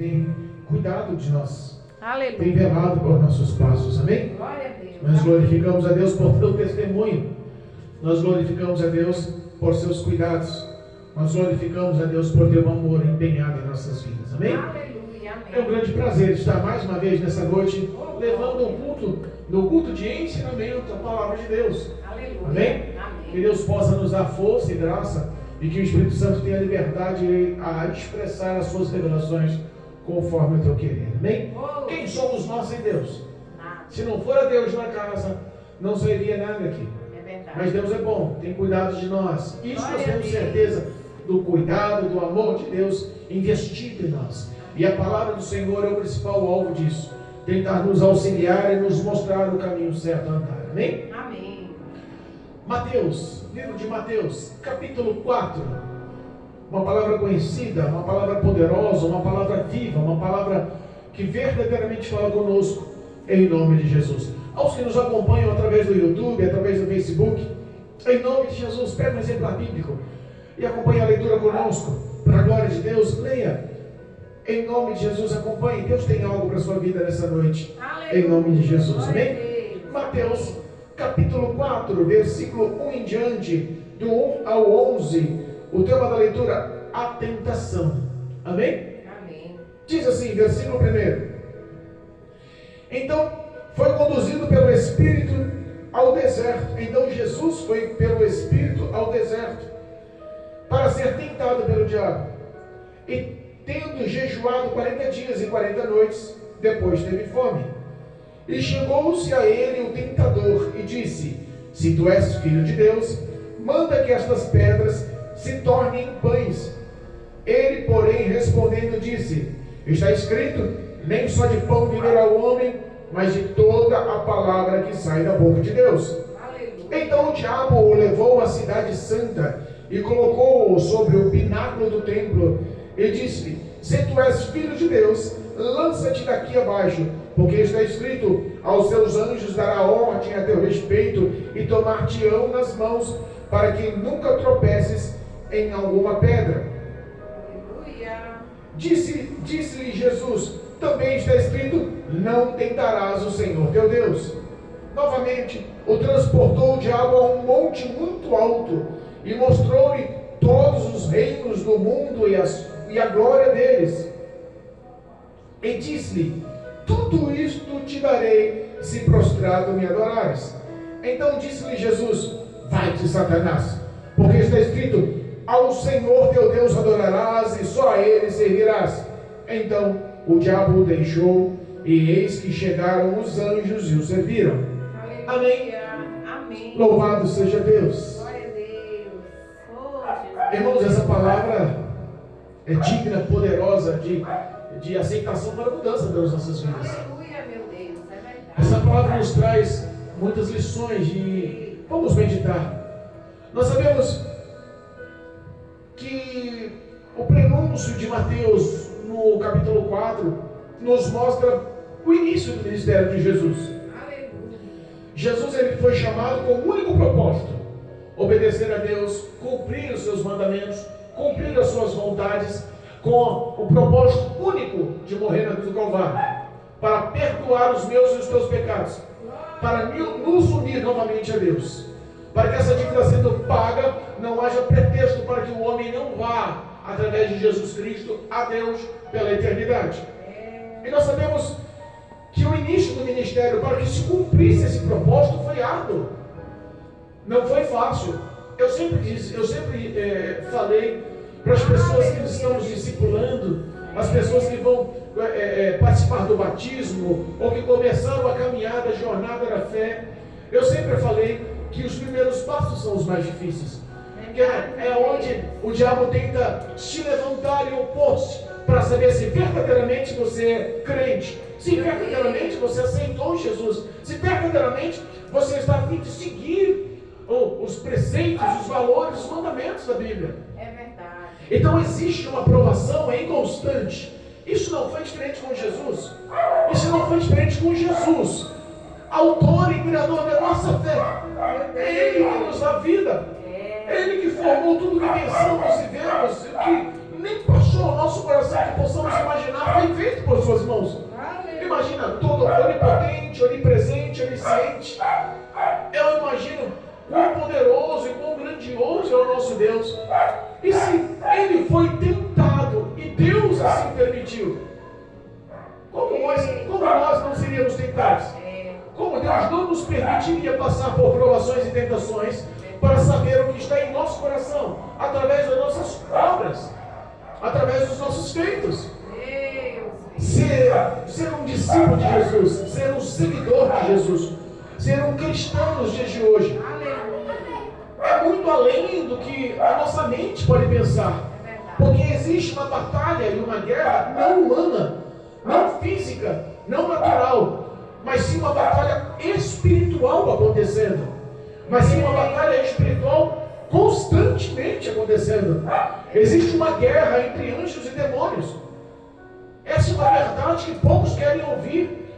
tem cuidado de nós. Aleluia. Tem velado por nossos passos, amém? Glória a Deus. Nós glorificamos a Deus por teu testemunho. Nós glorificamos a Deus por seus cuidados. Nós glorificamos a Deus por teu amor empenhado em nossas vidas, amém? Aleluia, amém. É um grande prazer estar mais uma vez nessa noite, levando um culto, no culto de ensinamento, a palavra de Deus. Aleluia. Amém? Amém. Que Deus possa nos dar força e graça, e que o Espírito Santo tenha liberdade a expressar as suas revelações conforme o teu querer, amém? Quem somos nós sem Deus? Nada. Se não for a Deus na casa, não sairia nada aqui. É verdade. Mas Deus é bom, tem cuidado de nós. Isso nós Glória a temos Deus. certeza do cuidado, do amor de Deus investido em nós. E a palavra do Senhor é o principal alvo disso. Tentar nos auxiliar e nos mostrar o caminho certo a andar. Amém? Amém. Mateus, livro de Mateus, capítulo 4. Uma palavra conhecida, uma palavra poderosa, uma palavra viva, uma palavra que verdadeiramente fala conosco, em nome de Jesus. Aos que nos acompanham através do YouTube, através do Facebook, em nome de Jesus, pega um exemplar bíblico e acompanhe a leitura conosco, para a glória de Deus. Leia, em nome de Jesus, acompanhe. Deus tem algo para a sua vida nessa noite, Aleluia. em nome de Jesus, Glória a amém? Deus. Mateus, capítulo 4, versículo 1 em diante, do 1 ao 11, o tema da leitura, a tentação, amém? Amém. Diz assim, versículo 1: Então foi conduzido pelo Espírito ao deserto. Então Jesus foi pelo Espírito ao deserto para ser tentado pelo diabo. E tendo jejuado 40 dias e 40 noites, depois teve fome. E chegou-se a ele o tentador e disse: Se tu és filho de Deus, manda que estas pedras se tornem pães. Ele, porém, respondendo, disse: Está escrito, nem só de pão viverá o homem, mas de toda a palavra que sai da boca de Deus. Aleluia. Então o diabo o levou à cidade santa e colocou-o sobre o pináculo do templo e disse-lhe: Se tu és filho de Deus, lança-te daqui abaixo, porque está escrito: aos seus anjos dará ordem a teu respeito e tomar-te-ão nas mãos, para que nunca tropeces em alguma pedra. Aleluia. Disse-lhe Jesus: Também está escrito: não tentarás o Senhor teu Deus. Novamente o transportou o diabo a um monte muito alto e mostrou-lhe todos os reinos do mundo e a glória deles. E disse-lhe: Tudo isto te darei, se prostrado me adorares. Então disse-lhe Jesus: Vai-te, Satanás, porque está escrito: ao Senhor teu Deus adorarás e só a Ele servirás. Então o diabo o deixou, e eis que chegaram os anjos e o serviram. Amém. Amém. Louvado seja Deus. Glória a Deus. Oh, Jesus. Irmãos, essa palavra é digna, poderosa de aceitação para a mudança das nossas vidas. Aleluia, meu Deus. É verdade. Essa palavra nos traz muitas lições e vamos meditar. Nós sabemos que o prenúncio de Mateus, no capítulo 4, nos mostra o início do ministério de Jesus. Aleluia. Jesus ele foi chamado com um único propósito: obedecer a Deus, cumprir os seus mandamentos, cumprir as suas vontades, com o propósito único de morrer na cruz do Calvário, para perdoar os meus e os teus pecados, para nos unir novamente a Deus, para que essa dívida sendo paga, não haja pretexto para que o homem não vá, através de Jesus Cristo, a Deus pela eternidade. E nós sabemos que o início do ministério, para que se cumprisse esse propósito, foi árduo, não foi fácil. Eu sempre falei para as pessoas que estamos discipulando, as pessoas que vão participar do batismo, ou que começaram a caminhada, a jornada da fé, eu sempre falei que os primeiros passos são os mais difíceis, que é onde o diabo tenta se levantar e opor-se, para saber se verdadeiramente você é crente, se verdadeiramente você aceitou Jesus, se verdadeiramente você está a fim de seguir os preceitos, os valores, os mandamentos da Bíblia. É verdade. Então existe uma provação inconstante. Isso não foi diferente com Jesus. Isso não foi diferente com Jesus, autor e criador da nossa fé. É Ele que nos dá vida. É Ele que formou tudo que pensamos e vemos, que nem passou ao nosso coração que possamos imaginar foi feito por suas mãos. Imagina, todo onipotente, onipresente, onisciente. Eu imagino quão poderoso e quão grandioso é o nosso Deus. E se ele foi tentado e Deus assim permitiu, como nós não seríamos tentados? Como Deus não nos permitiria passar por provações e tentações para saber o que está em nosso coração, através das nossas obras, através dos nossos feitos. Ser um discípulo de Jesus, ser um seguidor de Jesus, ser um cristão nos dias de hoje, é muito além do que a nossa mente pode pensar. Porque existe uma batalha e uma guerra não humana, não física, não natural, mas sim uma batalha espiritual acontecendo. Mas sim uma batalha espiritual constantemente acontecendo. Existe uma guerra entre anjos e demônios. Essa é uma verdade que poucos querem ouvir.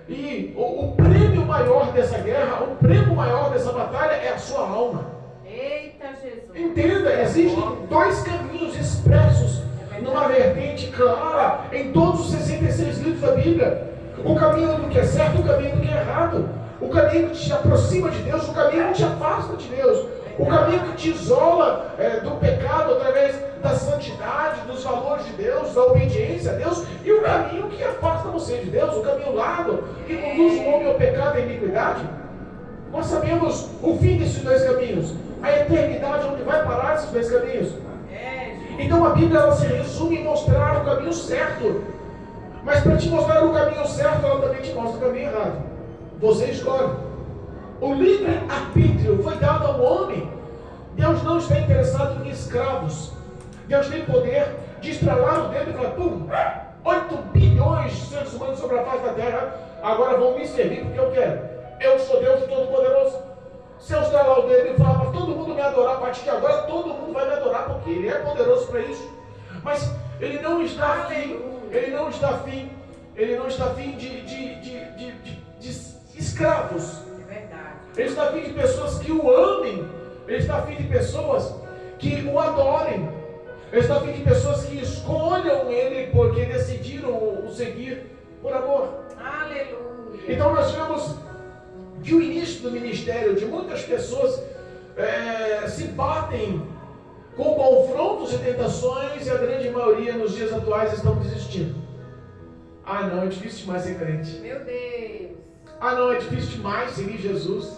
E o prêmio maior dessa guerra, o prêmio maior dessa batalha é a sua alma. Eita Jesus! Entenda, existem dois caminhos expressos numa vertente clara em todos os 66 livros da Bíblia. O caminho do que é certo e o caminho do que é errado. O caminho que te aproxima de Deus, o caminho que te afasta de Deus. O caminho que te isola do pecado através da santidade, dos valores de Deus, da obediência a Deus. E o caminho que afasta você de Deus, o caminho largo, que conduz o homem ao pecado e à iniquidade. Nós sabemos o fim desses dois caminhos. A eternidade, onde vai parar esses dois caminhos. Então a Bíblia ela se resume em mostrar o caminho certo. Mas para te mostrar o caminho certo, ela também te mostra o caminho errado. Você escolhe. O livre-arbítrio foi dado ao homem. Deus não está interessado em escravos. Deus tem poder de estralar o dedo e falar, pum, 8 bilhões de seres humanos sobre a face da terra, agora vão me servir porque eu quero. Eu sou Deus Todo-Poderoso. Se eu estralar o dedo e falar para todo mundo me adorar, a partir de agora todo mundo vai me adorar, porque Ele é poderoso para isso. Mas Ele não está afim, Ele não está afim de escravos. É verdade. Ele está afim de pessoas que o amem. Ele está afim de pessoas que o adorem. Ele está afim de pessoas que escolham Ele porque decidiram o seguir por amor. Aleluia. Então nós vemos que o início do ministério de muitas pessoas se batem com confrontos e tentações, e a grande maioria nos dias atuais estão desistindo. Ah não, é difícil demais ser crente. Meu Deus. Ah não, é difícil demais seguir Jesus.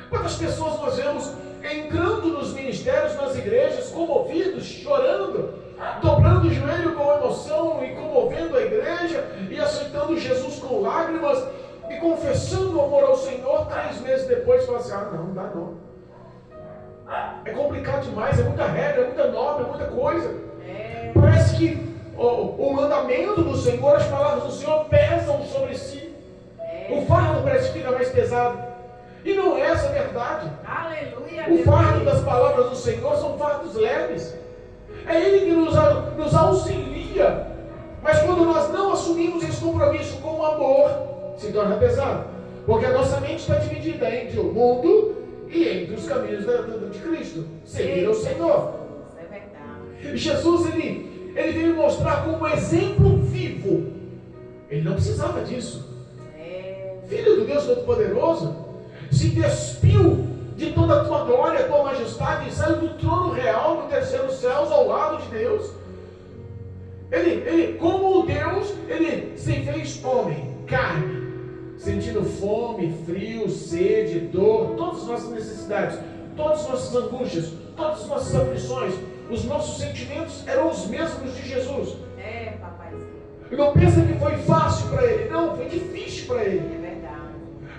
Quantas pessoas nós vemos entrando nos ministérios, nas igrejas, comovidos, chorando, dobrando o joelho com emoção e comovendo a igreja e aceitando Jesus com lágrimas e confessando o amor ao Senhor. 3 meses depois fala assim, ah não dá não. É complicado demais, é muita regra, é muita norma, é muita coisa. Parece que o mandamento do Senhor, as palavras do Senhor pesam sobre si. O fardo parece que fica mais pesado. E não é essa a verdade. Aleluia. O fardo das palavras do Senhor são fardos leves. É Ele que nos auxilia. Mas quando nós não assumimos esse compromisso com o amor, se torna pesado. Porque a nossa mente está dividida entre o mundo e entre os caminhos de Cristo. Seguir o Senhor. É verdade. Jesus, ele veio mostrar como exemplo vivo. Ele não precisava disso. Filho do Deus Todo-Poderoso, se despiu de toda a tua glória, a tua majestade, e saiu do trono real no terceiro céu, ao lado de Deus. Ele, como Deus, ele se fez homem, carne, sentindo fome, frio, sede, dor, todas as nossas necessidades, todas as nossas angústias, todas as nossas aflições, os nossos sentimentos eram os mesmos de Jesus. Papaizinho. Não pensa que foi fácil para ele, não, foi difícil para ele.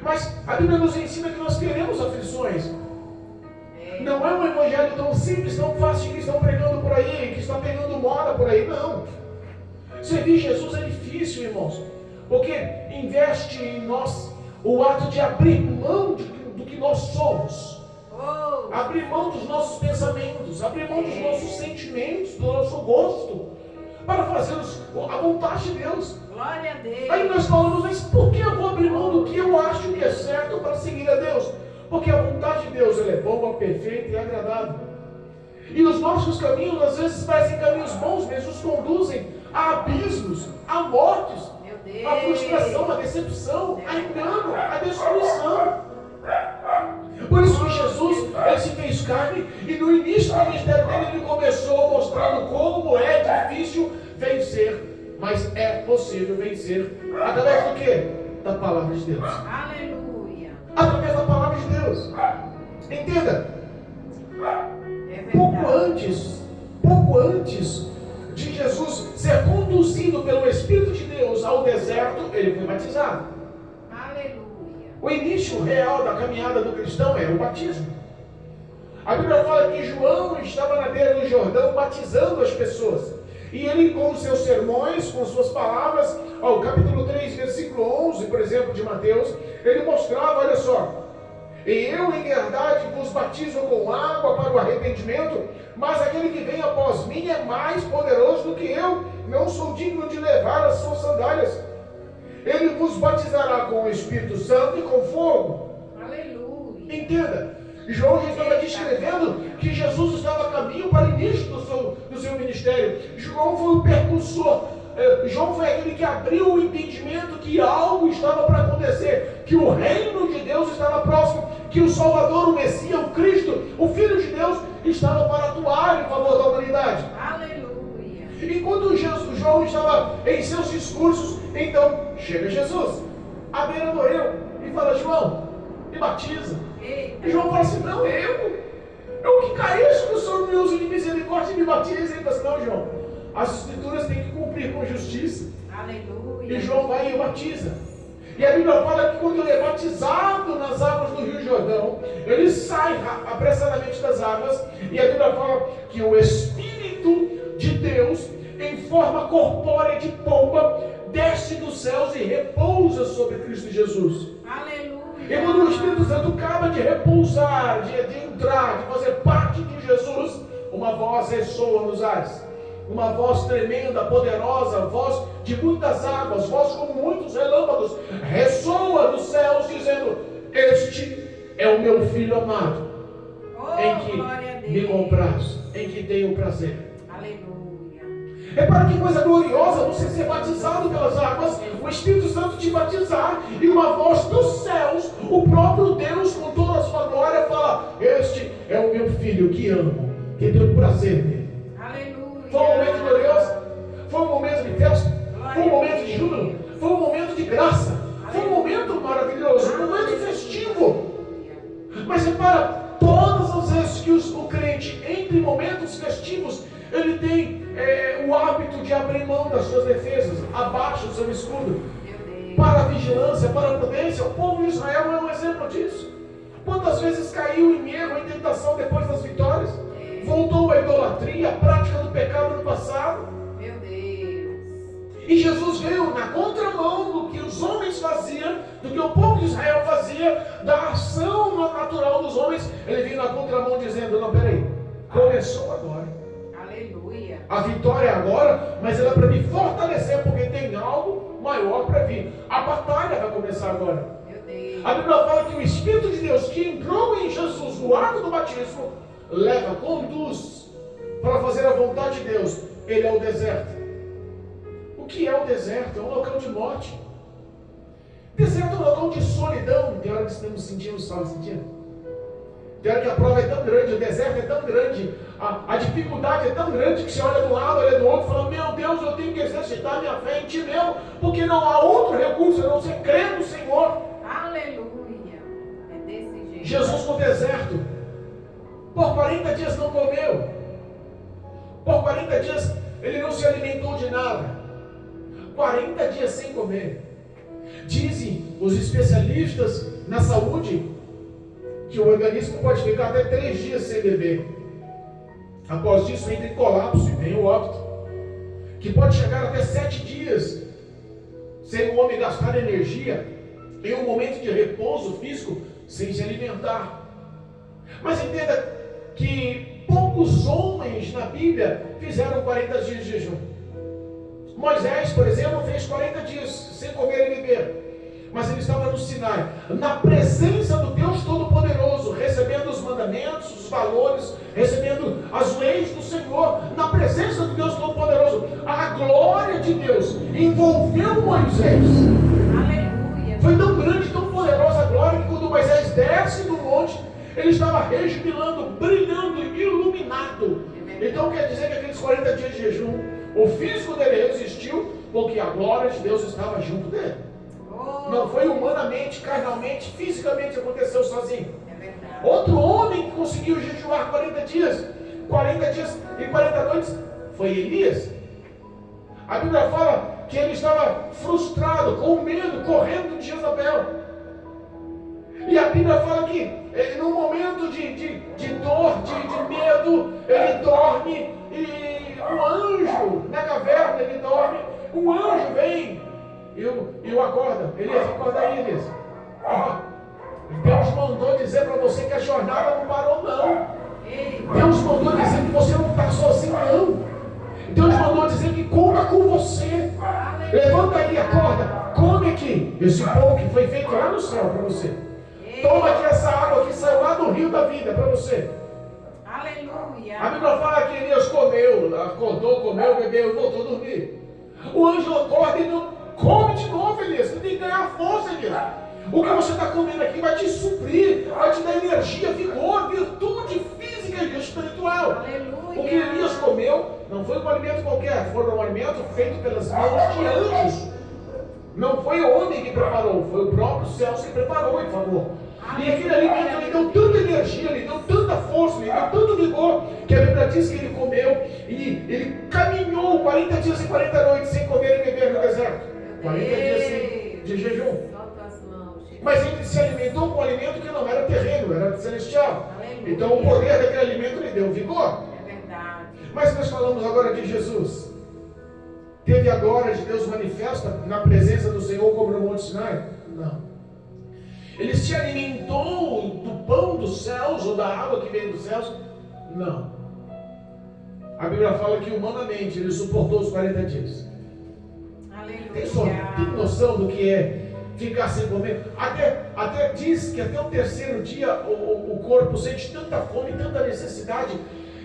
Mas a Bíblia nos ensina que nós teremos aflições. Não é um evangelho tão simples, tão fácil que estão pregando por aí, que estão pegando moda por aí, não. Servir Jesus é difícil, irmãos, porque investe em nós o ato de abrir mão do que nós somos, abrir mão dos nossos pensamentos, abrir mão dos nossos sentimentos, do nosso gosto, para fazermos a vontade de Deus. Glória a Deus. Aí nós falamos, mas por que eu vou abrir mão do que eu acho que é certo para seguir a Deus? Porque a vontade de Deus ela é boa, perfeita e agradável. E os nossos caminhos às vezes parecem caminhos bons, mas nos conduzem a abismos, mortes, Meu Deus. a frustração, a decepção, a engano, a destruição. Por isso que Jesus, ele se fez carne, e no início do ministério dele, ele começou mostrando como é difícil vencer, mas é possível vencer através do quê? Da palavra de Deus. Aleluia. Através da palavra de Deus. Entenda, pouco antes de Jesus ser conduzido pelo Espírito de Deus ao deserto, ele foi batizado. Aleluia. O início real da caminhada do cristão é o batismo. A Bíblia fala que João estava na beira do Jordão batizando as pessoas. E ele, com os seus sermões, com suas palavras, ao capítulo 3, versículo 11, por exemplo, de Mateus, ele mostrava, olha só: e eu em verdade vos batizo com água para o arrependimento, mas aquele que vem após mim é mais poderoso do que eu, não sou digno de levar as suas sandálias. Ele vos batizará com o Espírito Santo e com fogo. Aleluia. Entenda, João já estava descrevendo que Jesus estava a caminho para o início do seu ministério. João foi o percursor. João foi aquele que abriu o entendimento que algo estava para acontecer, que o reino de Deus estava próximo, que o Salvador, o Messias, o Cristo, o Filho de Deus, estava para atuar em favor da humanidade. Aleluia. Enquanto João estava em seus discursos, então chega Jesus à beira do rio e fala: João, me batiza. Eita. E João fala assim: não, eu que careço que o Senhor me use de misericórdia e me batiza. Ele fala assim: não, João, as escrituras têm que cumprir com justiça. Aleluia. E João vai e o batiza. E a Bíblia fala que quando ele é batizado nas águas do Rio Jordão, ele sai apressadamente das águas, e a Bíblia fala que o Espírito de Deus, em forma corpórea de pomba, desce dos céus e repousa sobre Cristo Jesus. Aleluia. E quando o Espírito Santo acaba de repousar, de entrar, de fazer parte de Jesus, uma voz ressoa nos ares. Uma voz tremenda, poderosa, voz de muitas águas, voz como muitos relâmpagos, ressoa dos céus, dizendo: este é o meu Filho amado, em que me compraz, em que tenho prazer. Aleluia. Repara que coisa gloriosa você ser batizado pelas águas, o Espírito Santo te batizar, e uma voz dos céus, o próprio Deus com toda a sua glória, fala: este é o meu Filho que amo, que tenho prazer nele. Foi um momento glorioso, foi um momento de festa, foi um momento de júbilo, foi um momento de graça, foi um momento maravilhoso, um momento festivo. Mas repara, todas as vezes que o crente entra em momentos festivos, ele tem o hábito de abrir mão das suas defesas, abaixa o seu escudo, para a vigilância, para a prudência. O povo de Israel é um exemplo disso. Quantas vezes caiu em erro, em tentação depois das vitórias? Voltou à idolatria, à prática do pecado no passado. Meu Deus. E Jesus veio na contramão do que os homens faziam, do que o povo de Israel fazia, da ação natural dos homens. Ele veio na contramão dizendo: não, peraí, começou agora. Aleluia. A vitória é agora, mas ela é para me fortalecer, porque tem algo maior para vir. A batalha vai começar agora. Meu Deus. A Bíblia fala que o Espírito de Deus que entrou em Jesus no ato do batismo, leva, conduz para fazer a vontade de Deus. Ele é o deserto. O que é o deserto? É um local de morte. Deserto é um local de solidão. Tem hora que estamos sentindo, estamos sentindo. Tem hora que a prova é tão grande, o deserto é tão grande, a dificuldade é tão grande que você olha de um lado, olha do outro e fala: meu Deus, eu tenho que exercitar minha fé em Ti mesmo, porque não há outro recurso a não ser crer no Senhor. Aleluia. É desse jeito. Jesus no deserto, por 40 dias não comeu. Por 40 dias ele não se alimentou de nada. 40 dias sem comer. Dizem os especialistas na saúde que o organismo pode ficar até 3 dias sem beber. Após isso entra em colapso e vem o óbito. Que pode chegar até 7 dias sem o homem gastar energia em um momento de repouso físico, sem se alimentar. Mas entenda que poucos homens na Bíblia fizeram 40 dias de jejum. Moisés, por exemplo, fez 40 dias sem comer e beber, mas ele estava no Sinai, na presença do Deus Todo-Poderoso, recebendo os mandamentos, os valores, recebendo as leis do Senhor, na presença presença do Deus Todo-Poderoso, a glória de Deus envolveu Moisés. Aleluia. Foi tão grande, tão poderosa a glória, que quando Moisés desce do monte, ele estava rejubilando, brilhando, iluminado. Então quer dizer que aqueles 40 dias de jejum, o físico dele resistiu, porque a glória de Deus estava junto dele. Não foi humanamente, carnalmente, fisicamente, aconteceu sozinho. É verdade. Outro homem que conseguiu jejuar 40 dias e 40 noites, foi Elias. A Bíblia fala que ele estava frustrado, com medo, correndo de Jezabel. E a Bíblia fala que num momento de dor, de medo, ele dorme, e um anjo na caverna, ele dorme, um anjo vem e o acorda. Elias, acorda aí, Elias. Deus mandou dizer para você que a jornada não parou, não. Deus mandou dizer que você não está sozinho, não. Deus mandou dizer que conta com você. Levanta aí, acorda, come aqui esse pão que foi feito lá no céu para você. Toma aqui essa água que saiu lá do rio da vida para você. Aleluia. A Bíblia fala que Elias acordou, comeu, bebeu e voltou a dormir. O anjo acorda e não come de novo, Elias. Você tem que ganhar força, Elias. O que você está comendo aqui vai te suprir, vai te dar energia, vigor, virtude física e espiritual. Aleluia. O que Elias comeu não foi um alimento qualquer, foi um alimento feito pelas mãos de anjos. Não foi o homem que preparou, foi o próprio céu que preparou em favor. E aquele alimento lhe deu tanta energia, lhe deu tanta força, lhe deu tanto vigor, que a Bíblia diz que ele comeu e ele caminhou 40 dias e 40 noites sem comer e beber no deserto. 40 dias de jejum. Mas ele se alimentou com um alimento que não era terreno, era celestial. Aleluia. Então o poder daquele alimento lhe deu vigor. É verdade. Mas nós falamos agora de Jesus. Teve a glória de Deus manifesta na presença do Senhor como no Monte Sinai? Não. Ele se alimentou do pão dos céus ou da água que vem dos céus? Não. A Bíblia fala que humanamente ele suportou os 40 dias. Aleluia. Tem noção do que é ficar sem comer? Até diz que até o terceiro dia o corpo sente tanta fome, tanta necessidade,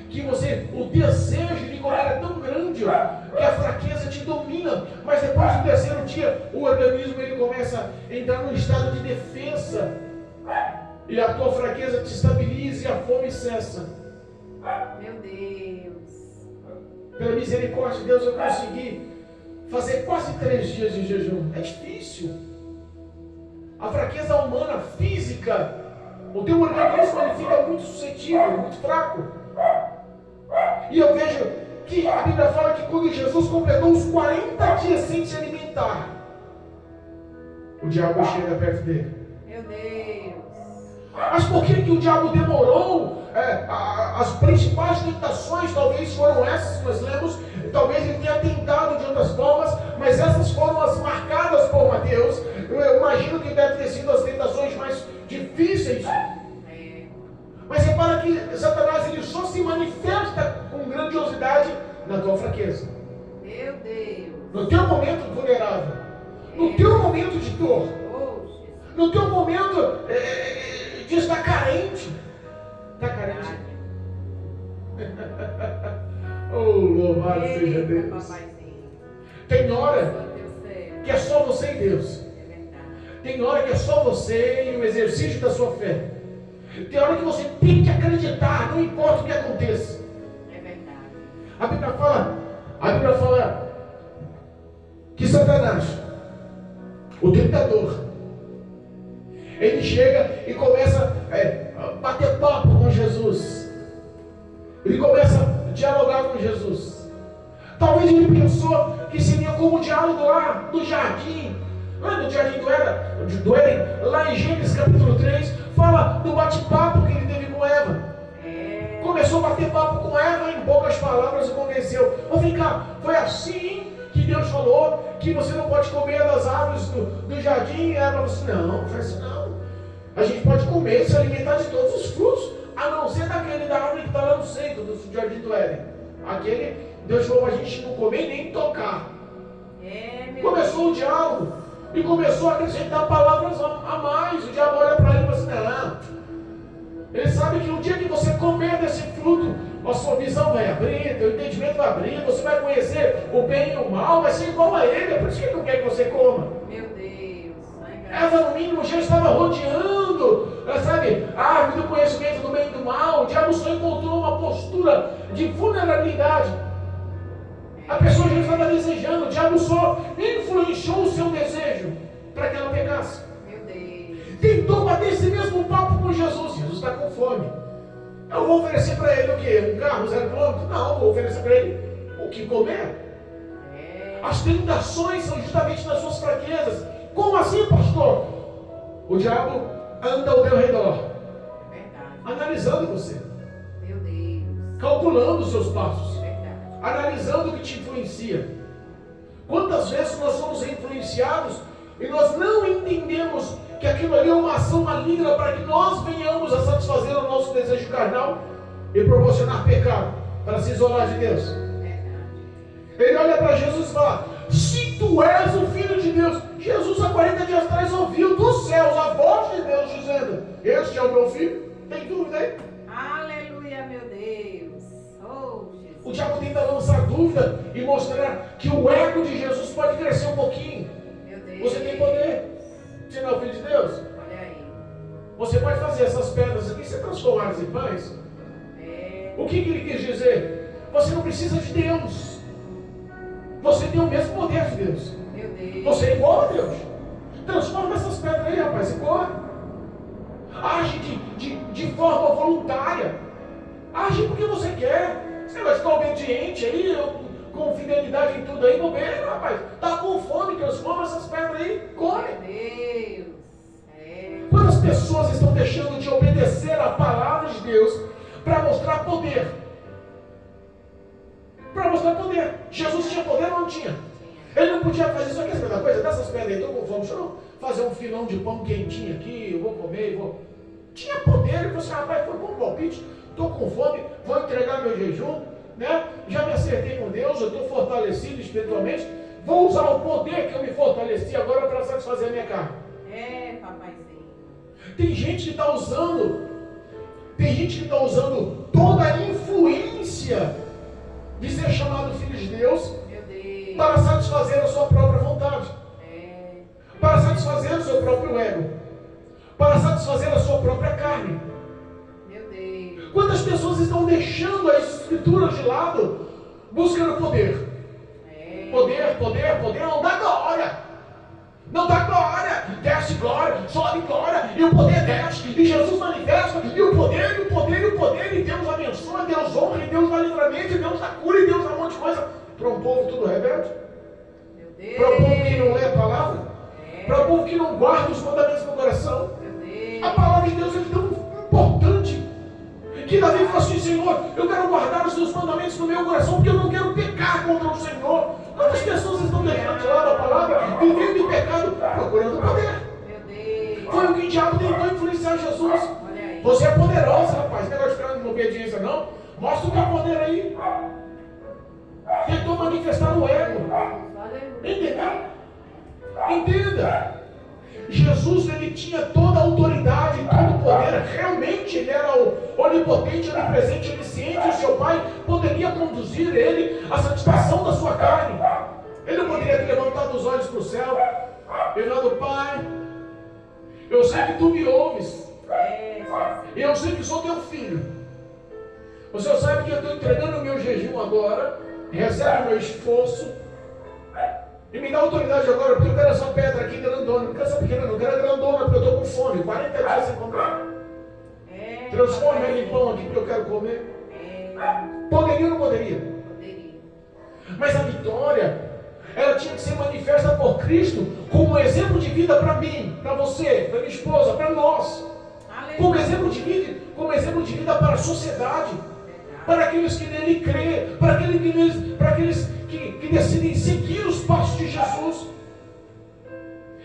que o desejo de comer é tão grande, que a fraqueza te domina. Mas depois do terceiro dia, o organismo ele começa a entrar num estado de defesa, e a tua fraqueza te estabiliza e a fome cessa. Meu Deus. Pela misericórdia de Deus eu consegui fazer quase 3 dias de jejum. É difícil. A fraqueza humana, física, o teu organismo ele fica muito suscetível, muito fraco. E eu vejo que a Bíblia fala que quando Jesus completou os 40 dias sem se alimentar, o diabo chega perto dele. Meu Deus. Mas por que o diabo demorou? As principais tentações talvez foram essas que nós lemos. Talvez ele tenha tentado de outras formas, mas essas foram as marcadas por Mateus. Eu imagino que deve ter sido as tentações mais difíceis. Mas repara que Satanás ele só se manifesta com grandiosidade na tua fraqueza. Meu Deus. No teu momento vulnerável. No teu momento de dor. No teu momento de estar carente. Está carente? Oh, louvado seja Deus. Tem hora que é só você e Deus. Tem hora que é só você e o exercício da sua fé. Tem hora que você tem que acreditar, não importa o que aconteça. É verdade. A Bíblia fala que Satanás, o tentador, ele chega e começa a bater papo com Jesus. Ele começa a dialogar com Jesus. Talvez ele pensou que seria como o diálogo lá do jardim. No jardim do Éden, lá em Gênesis capítulo 3, fala do bate-papo que ele teve com Eva. Começou a bater papo com Eva, em poucas palavras, e convenceu. Mas vem cá, foi assim que Deus falou que você não pode comer das árvores do jardim? E Eva falou assim: não, foi assim, não. A gente pode comer e se alimentar de todos os frutos, a não ser daquele da árvore que está lá no centro do jardim do Éden. Aquele, Deus falou para a gente não comer nem tocar. Começou o diálogo. E começou a acrescentar palavras a mais. O diabo olha para ele e fala assim: não. Ele sabe que no dia que você comer desse fruto, a sua visão vai abrir, teu entendimento vai abrir, você vai conhecer o bem e o mal, vai ser igual a ele. É por isso que ele não quer que você coma. Meu Deus. Eva, no mínimo, já estava rodeando, sabe, a árvore do conhecimento do bem e do mal. O diabo só encontrou uma postura de vulnerabilidade. A pessoa já estava desejando, o diabo só influenciou o seu desejo para que ela pecasse. Meu Deus. Tentou bater esse mesmo papo com Jesus. Jesus está com fome. Eu vou oferecer para ele o quê? Um carro 0 km? Não, vou oferecer para ele o que comer. As tentações são justamente nas suas fraquezas. Como assim, pastor? O diabo anda ao teu redor, analisando você, Meu Deus. calculando os seus passos, Verdade. analisando o que te influencia. Quantas vezes nós somos influenciados e nós não entendemos que aquilo ali é uma ação maligna para que nós venhamos a satisfazer o nosso desejo carnal e proporcionar pecado para se isolar de Deus. Ele olha para Jesus e fala: se tu és o Filho de Deus. Jesus há 40 dias atrás ouviu dos céus a voz de Deus dizendo: este é o meu filho. Tem dúvida aí? Aleluia, meu Deus. Oh, Jesus. O diabo tenta lançar dúvida e mostrar que o ego de Jesus pode crescer um pouquinho. Meu Deus. Você tem poder. Você não é o Filho de Deus? Olha aí. Você pode fazer essas pedras aqui se transformarem em pães. O que ele quis dizer? Você não precisa de Deus. Você tem o mesmo poder de Deus. Meu Deus. Você é igual a Deus. Transforma essas pedras aí, rapaz, e corre. Age de forma voluntária. Age porque você quer. Você vai ficar obediente aí, com fidelidade em tudo aí, bobeira, rapaz. Tá com fome, transforma essas pedras aí, come. Meu Deus. Quantas pessoas estão deixando de obedecer a palavra de Deus para mostrar poder? Para mostrar poder. Jesus tinha poder ou não tinha? Ele não podia fazer isso aqui, essa coisa, dessas pedras aí, estou com fome, deixa eu fazer um filão de pão quentinho aqui, eu vou comer, Tinha poder, ele falou assim: rapaz, foi um bom palpite, estou com fome, vou entregar meu jejum, né? Já me acertei com Deus, eu estou fortalecido espiritualmente, vou usar o poder que eu me fortaleci agora para satisfazer a minha carne. Papaizinho. Tem gente que está usando toda a influência de ser chamado filho de Deus para satisfazer a sua própria vontade, para satisfazer o seu próprio ego, para satisfazer a sua própria carne. Meu Deus. Quantas pessoas estão deixando as escrituras de lado, buscando poder? Poder, não dá glória. Não dá glória, desce glória, sobe glória, e o poder desce, e Jesus manifesta, e o poder, e Deus abençoa, Deus honra, e Deus dá livramento, e Deus dá cura, e Deus dá um monte de coisa. Para um povo tudo rebelde, Meu Deus. para um povo que não lê a palavra, para um povo que não guarda os mandamentos no coração. Meu Deus. A palavra de Deus é tão importante que Davi falou assim: Senhor, eu quero guardar os teus mandamentos no meu coração, porque eu não quero pecar contra o Senhor. Quantas pessoas estão deixando de lado a palavra, vivendo em pecado, procurando poder? Meu Deus. Foi o que o diabo tentou influenciar Jesus. Olha aí. Você é poderosa, rapaz, não negócio de ficar em obediência não. Mostra o teu poder aí. Tentou manifestar no ego. Entendeu? Entenda. Jesus, ele tinha toda a autoridade, todo o poder. Realmente ele era o onipotente, onipresente, onisciente. O seu pai poderia conduzir ele à satisfação da sua carne. Ele não poderia ter levantado os olhos para o céu e falado: Pai, eu sei que tu me ouves, e eu sei que sou teu filho. O Senhor sabe que eu estou entregando o meu jejum agora, recebe o meu esforço, e me dá autoridade agora, porque eu quero essa pedra aqui grandona. Não quero essa pequena, não quero grandona, porque eu estou com fome. 40 dias sem comer. Transforma ela em pão aqui, porque eu quero comer. Poderia ou não poderia? Poderia. Mas a vitória, ela tinha que ser manifesta por Cristo como um exemplo de vida para mim, para você, para minha esposa, para nós. Como exemplo de vida para a sociedade, para aqueles que nele crê, para aqueles que decidem seguir os passos de Jesus.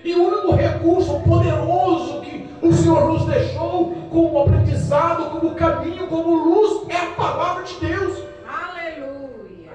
E o único recurso poderoso que o Senhor nos deixou como aprendizado, como caminho, como luz, é a palavra de Deus. Aleluia.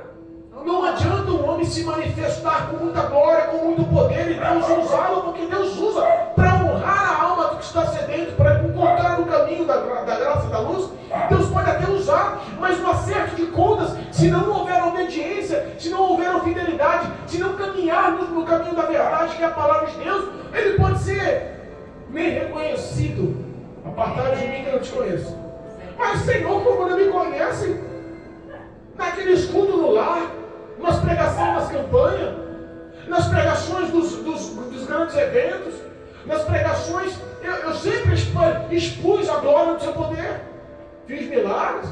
Não adianta um homem se manifestar com muita glória, com muito poder, e Deus usá-lo, porque Deus usa para honrar a alma do que está sedento, para encontrar o caminho da graça e da luz. Deus pode até usar, mas uma acerto de contas, se não houver obediência, se não houver fidelidade, se não caminharmos no caminho da verdade, que é a palavra de Deus, ele pode ser nem reconhecido. Apartado de mim que eu não te conheço. Mas, Senhor, como não me conhece, naquele cultos no lar, nas pregações das campanhas, nas pregações dos grandes eventos, nas pregações, eu sempre expus a glória do seu poder. Fiz milagres.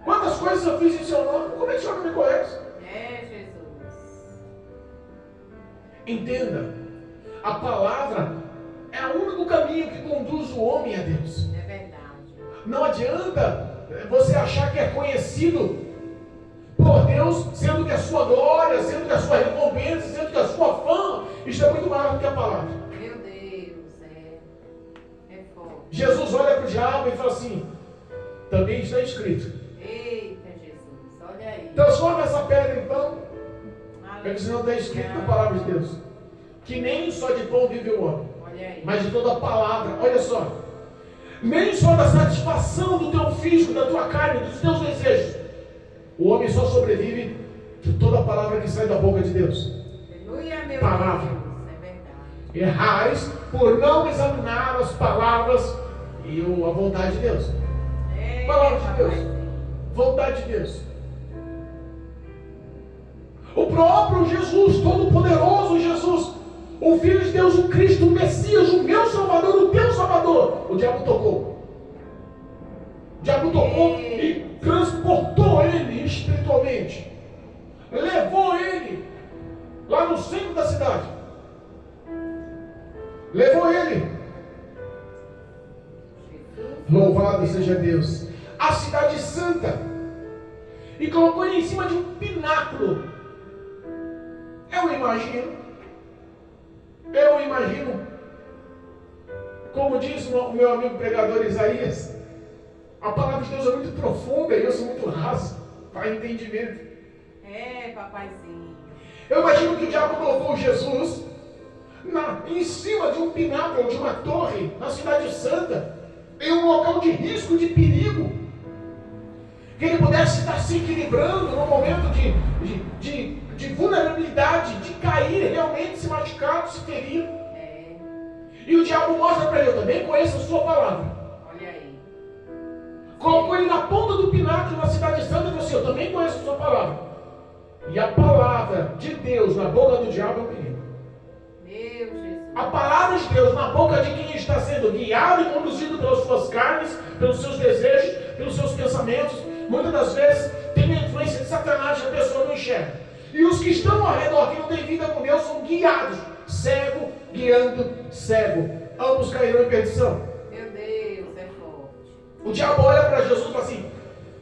Quantas coisas eu fiz em seu nome? Como é que o Senhor não me conhece? É, Jesus. Entenda, a palavra é o único caminho que conduz o homem a Deus. É verdade. Não adianta você achar que é conhecido por Deus, sendo que a sua glória, sendo que a sua recompensa, sendo que a sua fama, isso é muito maior do que a palavra. Meu Deus, é forte. Jesus olha para o diabo e fala assim, também está escrito. Eita, Jesus, olha aí. Transforma essa pedra em pão. Ele diz, não está escrito na Aleluia. palavra de Deus, que nem só de pão vive o homem, Olha aí. mas de toda a palavra. Olha só, nem só da satisfação do teu físico, da tua carne, dos teus desejos. O homem só sobrevive de toda a palavra que sai da boca de Deus. Aleluia, meu Palavra. Deus, é verdade. Errais por não examinar as palavras e a vontade de Deus. É, Palavra de Deus. papai. Vontade de Deus. O próprio Jesus, todo-poderoso Jesus, o Filho de Deus, o Cristo, o Messias, o meu Salvador, o teu Salvador, o diabo tocou. O diabo tocou e transportou ele espiritualmente. Levou ele lá no centro da cidade. Levou ele. Louvado seja Deus. A cidade santa. E colocou ele em cima de um pináculo. Eu imagino, como diz o meu amigo pregador Isaías, a palavra de Deus é muito profunda e eu sou muito raso para entendimento. É, papaizinho. Eu imagino que o diabo colocou Jesus em cima de um pináculo, de uma torre, na cidade santa, em um local de risco, de perigo, que ele pudesse estar se equilibrando no momento de vulnerabilidade, de cair realmente, se machucar, se ferir. É, E o diabo mostra para ele, eu também conheço a sua palavra. olha aí. Colocou ele na ponta do pináculo na cidade santa e falou assim, eu também conheço a sua palavra. E a palavra de Deus na boca do diabo é um perigo. Meu Jesus. A palavra de Deus na boca de quem está sendo guiado e conduzido pelas suas carnes, pelos seus desejos, pelos seus pensamentos, muitas das vezes tem a influência de Satanás que a pessoa não enxerga. E os que estão ao redor, que não têm vida com Deus, são guiados. Cego, guiando cego. Ambos cairão em perdição. Meu Deus, é forte. O diabo olha para Jesus e fala assim,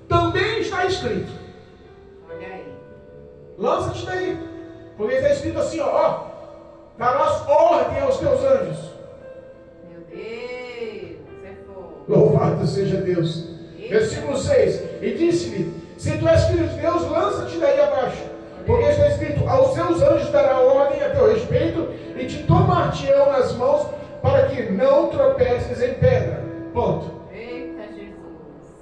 também está escrito. Olha aí. Lança-te daí. Porque está escrito assim, ó, darás ordem aos teus anjos. Meu Deus, é forte. Louvado seja Deus. Versículo 6. E disse-lhe, se tu és filho de Deus, lança-te daí abaixo. Porque está escrito, aos seus anjos dará ordem a teu respeito e te tomar-te-ão nas mãos para que não tropeces em pedra. Ponto. Eita, Jesus.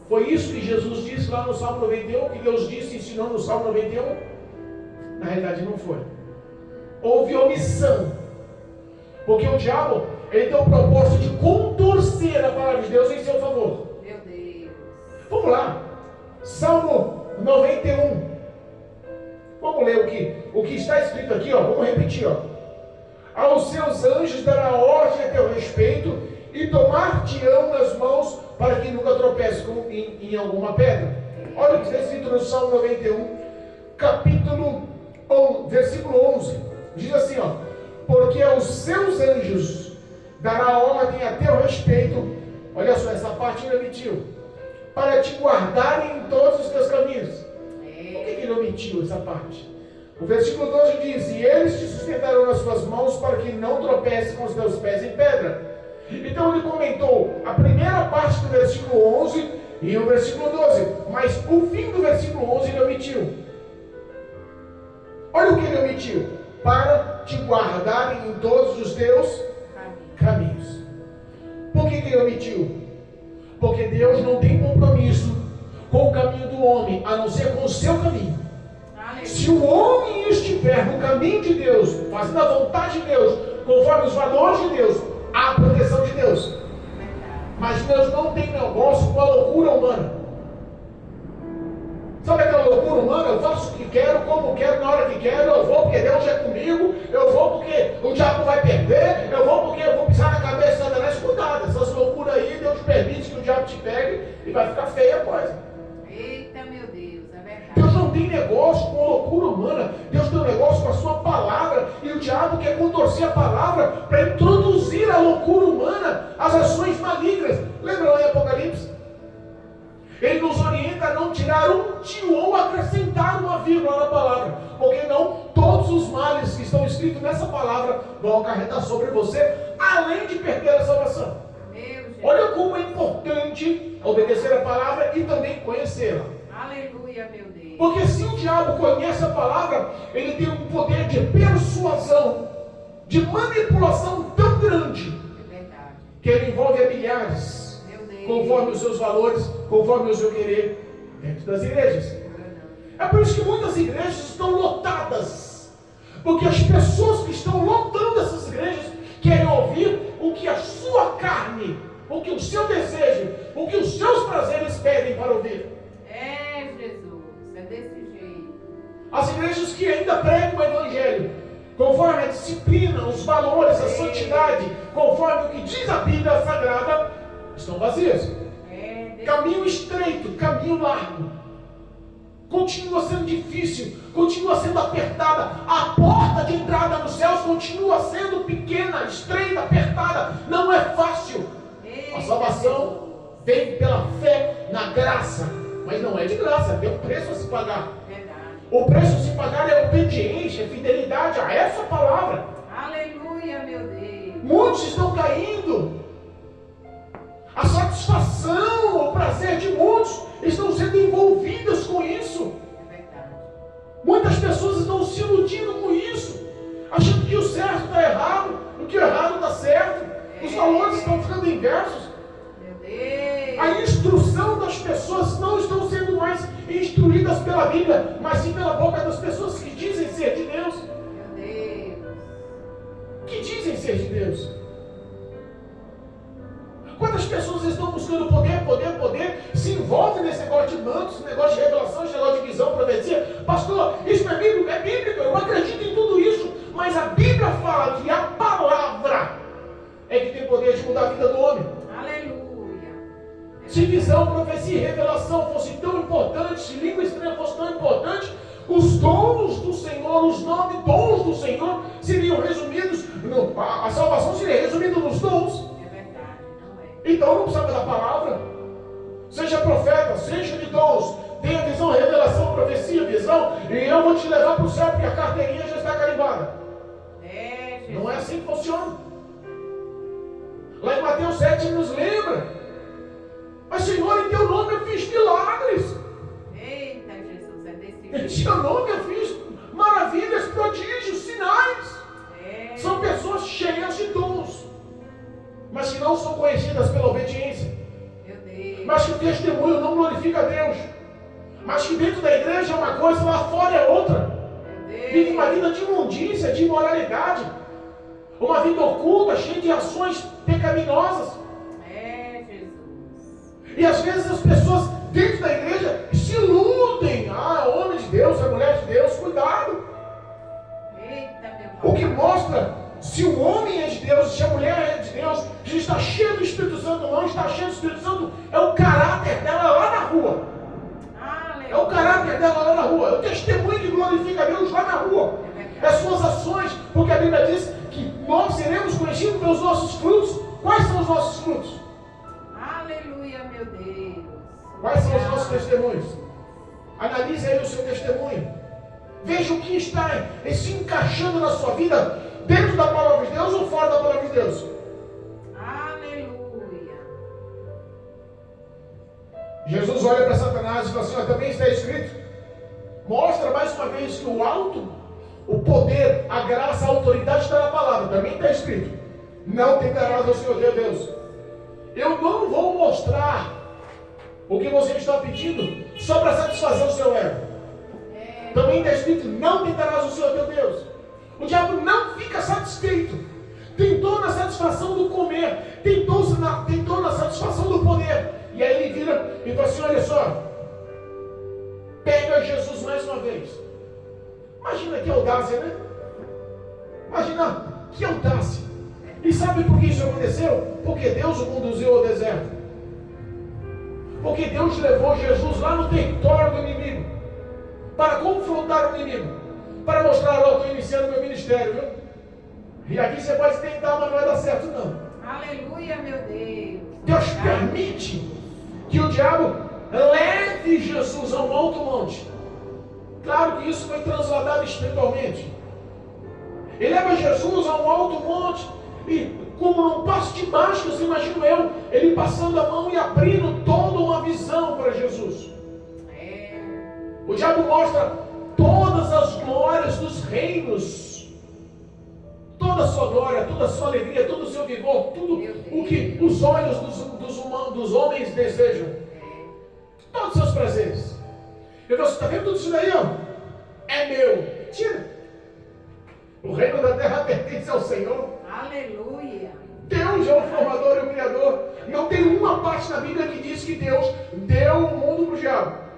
Foi isso que Jesus disse lá no Salmo 91, que Deus disse e ensinou no Salmo 91? Na realidade não foi. Houve omissão. Porque o diabo, ele tem o propósito de contorcer a palavra de Deus em seu favor. Meu Deus. Vamos lá. Salmo 91. Vamos ler o que está escrito aqui, ó. Vamos repetir, ó. Aos seus anjos dará ordem a teu respeito e tomar-te-ão nas mãos para que nunca tropece em alguma pedra. Olha o que está escrito no Salmo 91, versículo 11. Diz assim, ó. Porque aos seus anjos dará ordem a teu respeito. Olha só, essa parte ele omitiu. Para te guardarem em todos os teus caminhos. Por que ele omitiu essa parte? O versículo 12 diz, e eles te sustentarão nas suas mãos para que não tropece com os teus pés em pedra. Então ele comentou a primeira parte do versículo 11 e o versículo 12, mas o fim do versículo 11 ele omitiu. Olha o que ele omitiu. Para te guardarem em todos os teus caminhos. Por que ele omitiu? Porque Deus não tem compromisso com o caminho do homem, a não ser com o seu caminho. Aleluia. Se o homem estiver no caminho de Deus, fazendo a vontade de Deus, conforme os valores de Deus, há a proteção de Deus. Verdade. Mas Deus não tem negócio com a loucura humana. Sabe aquela loucura humana? Eu faço o que quero, como quero, na hora que quero, eu vou porque Deus é comigo, eu vou porque o diabo vai perder, eu vou porque eu vou pisar na cabeça de Satanás. Cuidado, essas loucuras aí, Deus permite que o diabo te pegue e vai ficar feia a coisa. Eita, meu Deus, é verdade. Deus não tem negócio com a loucura humana, Deus tem um negócio com a sua palavra, e o diabo quer contorcer a palavra para introduzir a loucura humana, as ações malignas. Lembra lá em Apocalipse? Ele nos orienta a não tirar um tio ou acrescentar uma vírgula na palavra, porque não todos os males que estão escritos nessa palavra vão acarretar sobre você, além de perder a salvação. Meu Jesus. Olha como é importante obedecer a palavra e também conhecê-la. Aleluia, meu Deus. Porque se o diabo conhece a palavra, ele tem um poder de persuasão, de manipulação tão grande, É verdade. que ele envolve a milhares, Meu Deus. conforme os seus valores, conforme o seu querer, dentro das igrejas. É por isso que muitas igrejas estão lotadas, porque as pessoas que estão lotando essas igrejas querem ouvir o que a sua carne, o que o seu desejo, o que os seus prazeres pedem para ouvir. É, Jesus, é desse jeito. As igrejas que ainda pregam o evangelho, conforme a disciplina, os valores, a santidade, conforme o que diz a Bíblia Sagrada, estão vazias. É desse Caminho estreito, caminho largo. Continua sendo difícil, continua sendo apertada. A porta de entrada nos céus continua sendo pequena, estreita, apertada. Não é fácil. A salvação vem pela fé na graça, mas não é de graça, tem um preço a se pagar. Verdade. O preço a se pagar é obediência, é fidelidade a essa palavra. Aleluia, meu Deus. Muitos estão caindo. A satisfação, o prazer de muitos estão sendo envolvidos com isso. É verdade. Muitas pessoas estão se iludindo com isso, achando que o certo está errado, o que o errado está certo. Os valores estão ficando inversos. Meu Deus. A instrução das pessoas não estão sendo mais instruídas pela Bíblia, mas sim pela boca das pessoas que dizem ser de Deus. Meu Deus. Que dizem ser de Deus. Quantas pessoas estão buscando poder, se envolvem nesse negócio de mantos, esse negócio de revelação, esse negócio de visão, profecia. Pastor, isso é bíblico? É bíblico, eu acredito em tudo isso, mas a Bíblia fala que a palavra é que tem poder de mudar a vida do homem. Aleluia. Se visão, profecia e revelação fosse tão importante, se língua estranha fosse tão importante, os dons do Senhor, os 9 dons do Senhor seriam resumidos, a salvação seria resumida nos dons. É verdade, não é. Então não precisava da palavra. Seja profeta, seja de dons, tenha visão, revelação, profecia, visão, e eu vou te levar para o céu porque a carteirinha já está carimbada. É, Jesus. Não é assim que funciona. Lá em Mateus 7 nos lembra: mas Senhor, em teu nome eu fiz milagres, Eita, Jesus, é desse em jeito. teu nome eu fiz maravilhas, prodígios, sinais. É. São pessoas cheias de dons, mas que não são conhecidas pela obediência, Meu Deus. mas que o testemunho não glorifica a Deus, mas que dentro da igreja é uma coisa, lá fora é outra. Meu Vive uma Deus. vida de imundícia, de imoralidade, uma vida oculta, cheia de ações pecaminosas. É, Jesus. E às vezes as pessoas dentro da igreja se iludem. Ah, é homem de Deus, é mulher de Deus. Cuidado. Eita, meu O que Pai. mostra se o homem é de Deus, se a mulher é de Deus, se está cheio do Espírito Santo ou não está cheio do Espírito Santo, é o caráter dela lá na rua. Aleluia. É o caráter dela lá na rua. É o testemunho que glorifica a Deus lá na rua. É verdade. É as suas ações, porque a Bíblia diz que nós seremos conhecidos pelos nossos frutos. Quais são os nossos frutos? Aleluia, meu Deus. Quais são os nossos testemunhos? Analise aí o seu testemunho. Veja o que está se encaixando na sua vida, dentro da palavra de Deus ou fora da palavra de Deus. Aleluia. Jesus olha para Satanás e fala assim: também está escrito. Mostra mais uma vez que o alto, o poder, a graça, a autoridade está na palavra. Também está escrito: não tentarás ao Senhor teu Deus. Eu não vou mostrar o que você está pedindo só para satisfazer o seu ego. Também está escrito, não tentarás o Senhor teu Deus. O diabo não fica satisfeito. Tentou na satisfação do comer, tentou na satisfação do poder. E aí ele vira e fala assim, olha só, pega Jesus mais uma vez. Imagina que audácia, né? Imagina que audácia. E sabe por que isso aconteceu? Porque Deus o conduziu ao deserto. Porque Deus levou Jesus lá no território do inimigo para confrontar o inimigo, para mostrar, ó, estou iniciando meu ministério, viu? E aqui você pode tentar, mas não vai dar certo não. Aleluia, meu Deus. Deus permite que o diabo leve Jesus a um alto monte. Claro que isso foi transladado espiritualmente. Ele leva Jesus a um alto monte e, como num passo de mágicas, imagino eu, ele passando a mão e abrindo toda uma visão para Jesus. O diabo mostra todas as glórias dos reinos, toda a sua glória, toda a sua alegria, todo o seu vigor, tudo o que os olhos dos homens desejam, todos os seus prazeres. E você está vendo tudo isso daí, ó? É meu. Mentira. O reino da terra pertence ao Senhor. Aleluia. Deus é o formador e o criador. Não tem uma parte na Bíblia que diz que Deus deu o mundo para o diabo.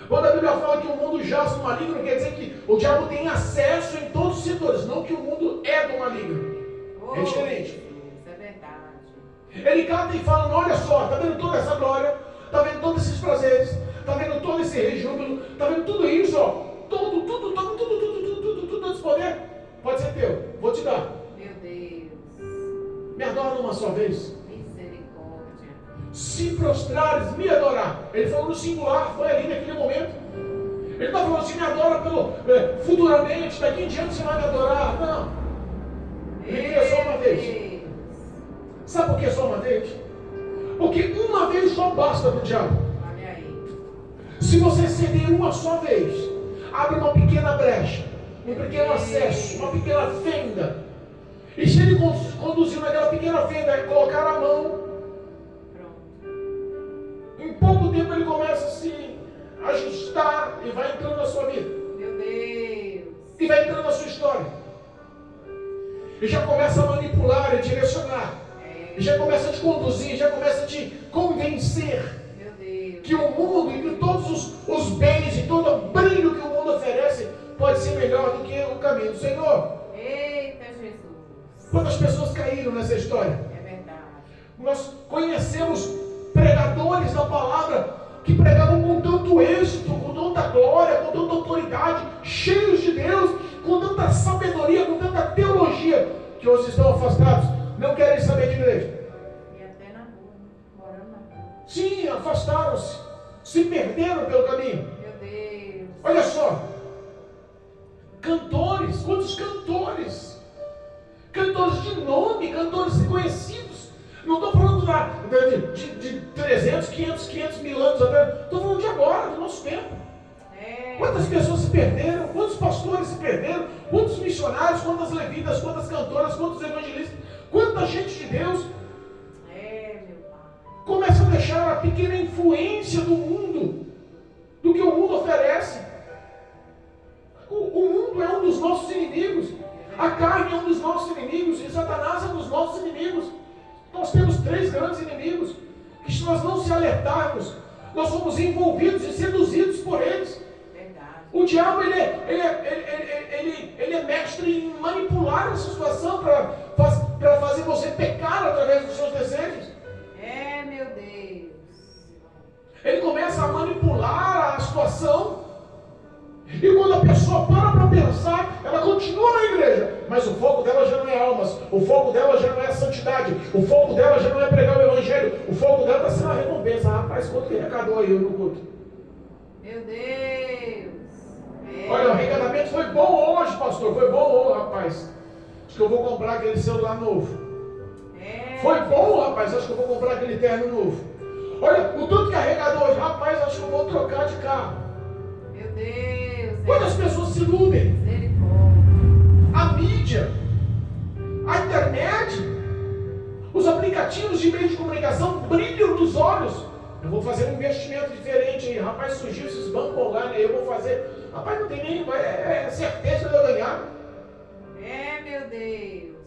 Quando a Bíblia fala que o mundo jaz do maligno, quer dizer que o diabo tem acesso em todos os setores, não que o mundo é do maligno. É diferente. Isso é verdade. Ele canta e fala, olha só, está vendo toda essa glória, está vendo todos esses prazeres, está vendo todo esse rejúbilo, está vendo tudo isso, ó, tudo esse poder, pode ser teu, vou te dar. Meu Deus. Me adora uma só vez. Misericórdia. Se prostrares, me adorar. Ele falou no singular, foi ali naquele momento. Ele está falando assim, me adora futuramente, daqui em diante você vai me adorar. Não. Ele é só uma vez. Sabe por que só uma vez? Porque uma vez só basta para o diabo. Olha aí. Se você ceder uma só vez, abre uma pequena brecha, um pequeno acesso, uma pequena fenda. E se ele conduzir naquela pequena fenda e colocar a mão, em pouco tempo ele começa a se ajustar e vai entrando na sua vida. Meu Deus. E vai entrando na sua história. E já começa a manipular e direcionar. E já começa a te conduzir, já começa a te convencer. Meu Deus. Que o mundo e que todos os bens e todo o brilho que o mundo oferece pode ser melhor do que o caminho do Senhor. Eita Jesus. Quantas pessoas caíram nessa história? É verdade. Nós conhecemos pregadores da palavra que pregavam com tanto êxito, com tanta glória, com tanta autoridade, cheios de Deus, com tanta sabedoria, com tanta teologia, que hoje estão afastados, não querem saber de igreja. E até na rua, morando na rua. Sim, afastaram-se, se perderam pelo caminho. Meu Deus. Olha só, cantores, quantos cantores? Cantores de nome, cantores conhecidos. Não estou falando de 300, 500 mil anos atrás. Estou falando de agora, do nosso tempo. Quantas pessoas se perderam? Quantos pastores se perderam? Quantos missionários? Quantas levitas? Quantas cantoras? Quantos evangelistas? Quanta gente de Deus Meu Pai. começa a deixar a pequena influência do mundo, do que o mundo oferece. O mundo é um dos nossos inimigos. A carne é um dos nossos inimigos. E Satanás é um dos nossos inimigos. Nós temos 3 grandes inimigos, que se nós não se alertarmos, nós somos envolvidos e seduzidos por eles. Verdade. O diabo ele é mestre em manipular essa situação para fazer você pecar através dos seus desejos. Meu Deus. Ele começa a manipular a situação. E quando a pessoa para pensar, ela continua na igreja, mas o foco dela já não é almas, o foco dela já não é a santidade, o foco dela já não é pregar o evangelho, o foco dela está sendo a recompensa. Rapaz, quanto que arrecadou aí no culto? Meu Deus. Olha, o arrecadamento foi bom hoje, pastor, foi bom hoje, rapaz. Acho que eu vou comprar aquele celular novo. Foi bom, rapaz, acho que eu vou comprar aquele terno novo. Olha, o tanto que arrecadou hoje, rapaz, acho que eu vou trocar de carro. Meu Deus. Quantas pessoas se iludem? A mídia, a internet, os aplicativos de meio de comunicação multiplicação, brilho nos olhos. Eu vou fazer um investimento diferente aí. Rapaz, surgiu esses bancos online aí, eu vou fazer. Rapaz, não tem nem, é certeza de eu ganhar. É, meu Deus.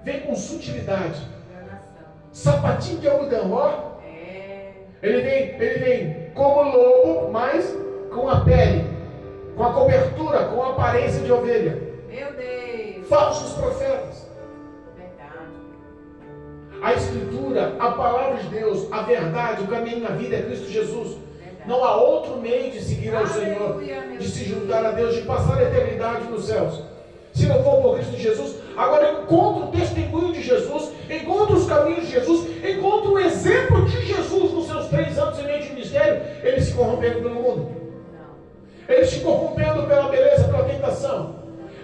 Vem com sutilidade. Enganação. Sapatinho de algodão, ó. É. Ele vem como lobo, mas com a pele, com a cobertura, com a aparência de ovelha. Meu Deus. Falsos profetas. Verdade. A Escritura, a palavra de Deus, a verdade, o caminho na vida é Cristo Jesus. Verdade. Não há outro meio de seguir ao Senhor, Aleluia, meu de se Deus. juntar a Deus, de passar a eternidade nos céus. Se não for por Cristo Jesus, agora encontra o testemunho de Jesus, encontra os caminhos de Jesus, encontra o exemplo de Jesus nos seus 3 anos e meio de ministério, ele se corrompendo pelo mundo. Não. Ele se corrompendo pela beleza, pela tentação.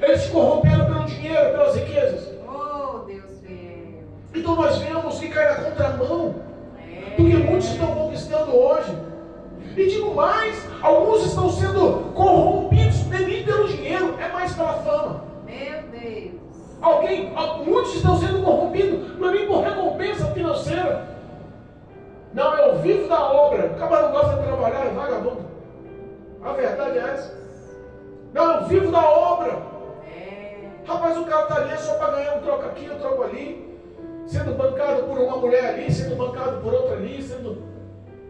Ele se corrompendo pelo dinheiro, pelas riquezas. Oh, Deus fiel. Então nós vemos que cai na contramão É. do que muitos estão conquistando hoje. E digo mais, alguns estão sendo corrompidos nem pelo dinheiro, é mais pela fama. Meu Deus. Muitos estão sendo corrompidos, não é nem por recompensa financeira. Não, eu vivo da obra. O cara não gosta de trabalhar, é vagabundo. A verdade é essa. Não, eu vivo da obra. É. Rapaz, o cara está ali só para ganhar um troco aqui, um troco ali. Sendo bancado por uma mulher ali, sendo bancado por outra ali, sendo...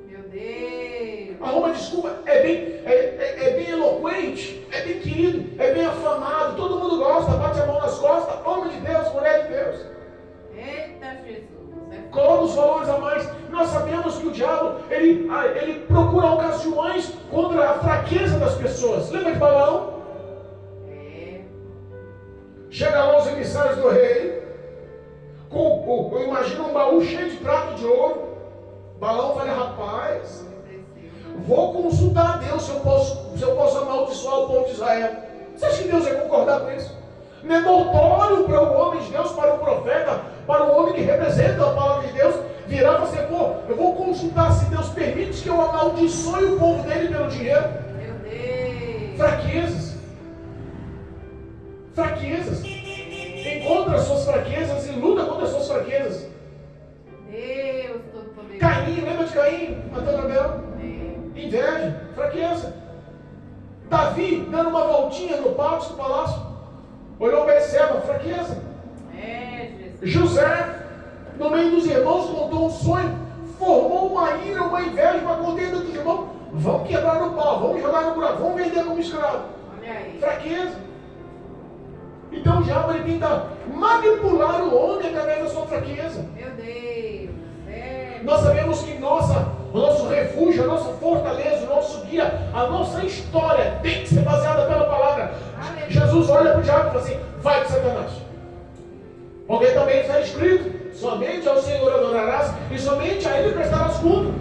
Meu Deus. Arruma desculpa, é bem eloquente, é bem querido, é bem afamado, todo mundo gosta, bate a mão nas costas, homem de Deus, mulher de Deus. Eita Jesus. Coloca os valores a mais. Nós sabemos que o diabo, ele procura ocasiões contra a fraqueza das pessoas. Lembra de Balaão? É. Chega lá os emissários do rei, eu imagino um baú cheio de prato de ouro. Balaão fala, rapaz, vou consultar a Deus se eu posso amaldiçoar o povo de Israel. Você acha que Deus vai concordar com isso? Não é notório para o homem de Deus, para o profeta, para o homem que representa a palavra de Deus, virar e você, eu vou consultar se Deus permite que eu amaldiçoe o povo dele pelo dinheiro. Meu Deus. Fraquezas. Fraquezas. Encontra as suas fraquezas e luta contra as suas fraquezas. Deus Todo-Poderoso. Caim, lembra de Caim matando Abel? É. Inveja, fraqueza. Davi dando uma voltinha no pátio do palácio, olhou Betseba, fraqueza. É, Jesus. José, no meio dos irmãos, contou um sonho, formou uma ira, uma inveja, uma contenda dos irmãos. Vamos quebrar no pau, vamos jogar no buraco, vamos vender como escravo. Olha aí. Fraqueza. Então o diabo ele tenta manipular o homem através da sua fraqueza. Meu Deus. É. Nós sabemos que o nosso refúgio, a nossa fortaleza, o nosso guia, a nossa história tem que ser baseada pela palavra. Aleluia. Jesus olha para o diabo e fala assim, vai com Satanás. Porque também está escrito, somente ao Senhor adorarás e somente a Ele prestarás culto.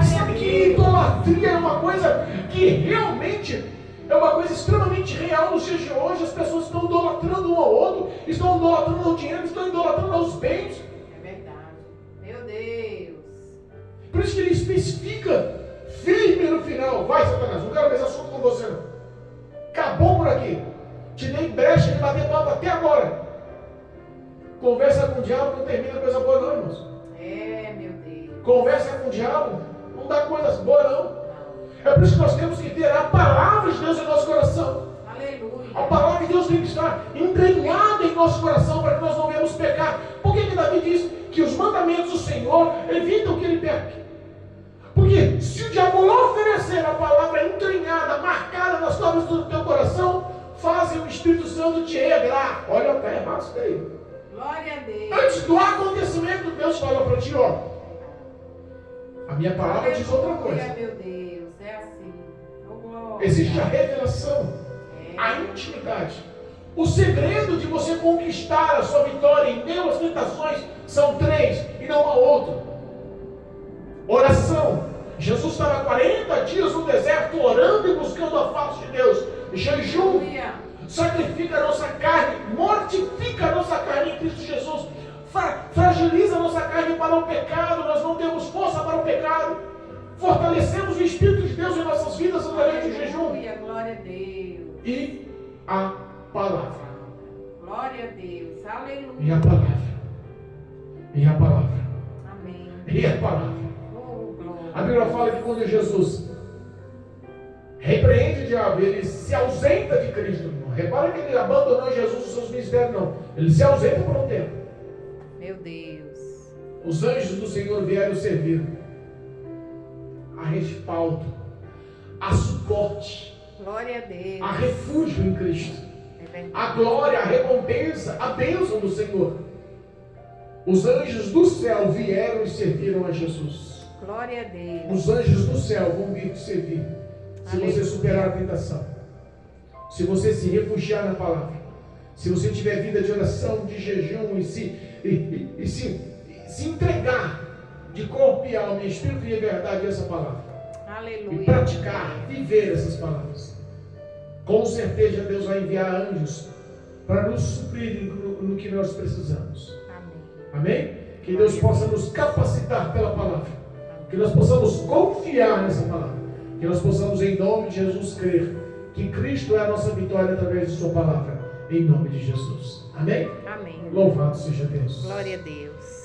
Sabe que idolatria é uma coisa que realmente é uma coisa extremamente real nos dias de hoje. As pessoas estão idolatrando um ao outro, estão idolatrando ao dinheiro, estão idolatrando aos bens. É verdade. Meu Deus. Por isso que ele especifica firme no final. Vai, Satanás, não quero mais assunto com você não. Acabou por aqui. Te dei brecha de bater papo até agora. Conversa com o diabo não termina coisa boa não, irmãos. É, meu Deus. Conversa com o diabo não dá coisas boas não. É por isso que nós temos que ter a palavra de Deus em nosso coração. Aleluia. A palavra de Deus tem que estar entranhada em nosso coração para que nós não venhamos pecar. Por que Davi diz que os mandamentos do Senhor evitam que ele peque? Porque se o diabo não oferecer a palavra entranhada, marcada nas tábuas do teu coração, fazem o Espírito Santo te regrar. Olha, está errado isso daí. Glória a Deus. Antes do acontecimento, Deus fala para ti, ó. A minha palavra diz outra coisa. Aleluia, meu Deus. É assim. Oh, glória. Existe a revelação, É. a intimidade. O segredo de você conquistar a sua vitória em meio às tentações são 3 e não há outro. Oração. Jesus estava 40 dias no deserto orando e buscando a face de Deus. Jejum. Aleluia. Sacrifica a nossa carne, mortifica a nossa carne em Cristo Jesus, fragiliza a nossa carne para o pecado. Nós não temos força para o pecado. Fortalecemos o Espírito de Deus em nossas vidas através do jejum. Aleluia. Glória a Deus. E a palavra. Glória a Deus. Aleluia. E a palavra. E a palavra. Amém. e a palavra. Oh, glória. A Bíblia fala que quando Jesus repreende o diabo, ele se ausenta de Cristo. Não repara que ele abandonou Jesus os seus mistérios, não. Ele se ausenta por um tempo. Meu Deus. Os anjos do Senhor vieram servir a respaldo, a suporte, Glória a Deus. a refúgio em Cristo. É verdade. A glória, a recompensa, a bênção do Senhor. Os anjos do céu vieram e serviram a Jesus. Glória a Deus. Os anjos do céu vão vir te servir. Se Aleluia. você superar a tentação, se você se refugiar na palavra, se você tiver vida de oração, de jejum e se entregar de corpo e alma, em espírito e em verdade a essa palavra, Aleluia. e praticar, viver essas palavras, com certeza Deus vai enviar anjos para nos suprir no que nós precisamos. Amém. Amém? Que Deus possa nos capacitar pela palavra, que nós possamos confiar nessa palavra, que nós possamos em nome de Jesus crer que Cristo é a nossa vitória através de sua palavra, em nome de Jesus. Amém? Amém. Louvado seja Deus. Glória a Deus.